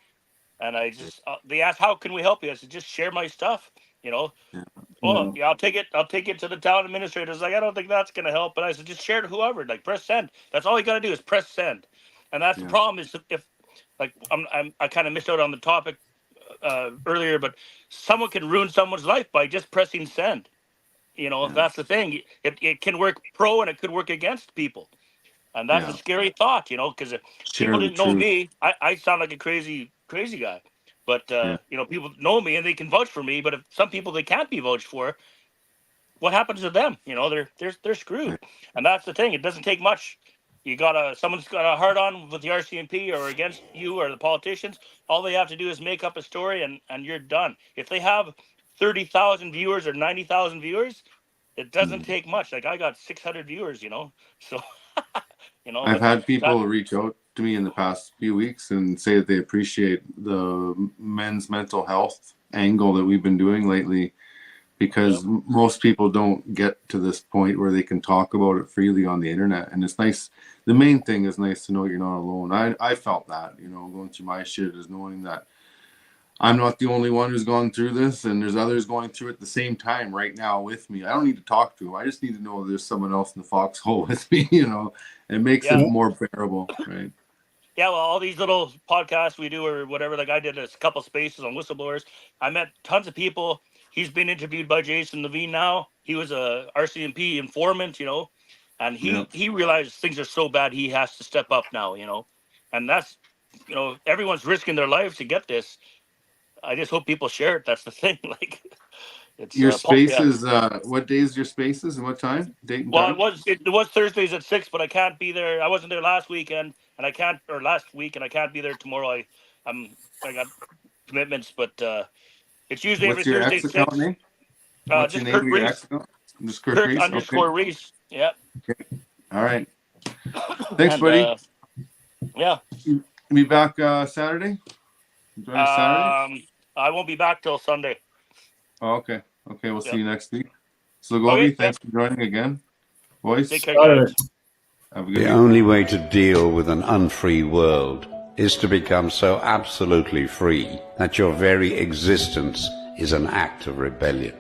And I just they ask, how can we help you? I said, just share my stuff. Well, I'll take it to the town administrators. Like, I don't think that's gonna help. But I said, just share it to whoever. Like, press send. That's all you gotta do is press send. And that's the problem is if like I kind of missed out on the topic earlier, but someone can ruin someone's life by just pressing send. That's the thing. It can work pro and it could work against people. And that's a scary thought, because if people didn't know me, I sound like a crazy guy. But, people know me and they can vouch for me. But if some people they can't be vouched for, what happens to them? They're screwed. And that's the thing. It doesn't take much. Someone's got a hard on with the RCMP or against you or the politicians. All they have to do is make up a story and you're done. If they have 30,000 viewers or 90,000 viewers, it doesn't take much. Like I got 600 viewers, so, I've had people reach out to me in the past few weeks and say that they appreciate the men's mental health angle that we've been doing lately. Because most people don't get to this point where they can talk about it freely on the internet. And it's nice. The main thing is nice to know you're not alone. I felt that, going through my shit is knowing that I'm not the only one who's gone through this. And there's others going through it at the same time right now with me. I don't need to talk to them. I just need to know there's someone else in the foxhole with me, It makes it more bearable, right? Yeah, well, all these little podcasts we do or whatever, like I did a couple spaces on whistleblowers. I met tons of people. He's been interviewed by Jason Levine now. He was a RCMP informant, and he realized things are so bad he has to step up now, and that's, everyone's risking their lives to get this. I just hope people share it. That's the thing. Like, it's your spaces. What days your spaces and what time? Date and time? It was Thursdays at 6, but I can't be there. I wasn't there last weekend, and last week, and I can't be there tomorrow. I got commitments, but. It's usually What's every your Thursday X at 6. account name? What's just your name Kirk of your Riese. X account? Just Kirk Riese? _ Riese. Yeah. Okay. All right. Thanks, buddy. Yeah. You be back Saturday? Saturday? I won't be back till Sunday. Oh, okay. Okay, we'll see you next week. Selgovae, thanks for joining again. Boys. Take care, guys. Have a good The only way to deal with an unfree world is to become so absolutely free that your very existence is an act of rebellion.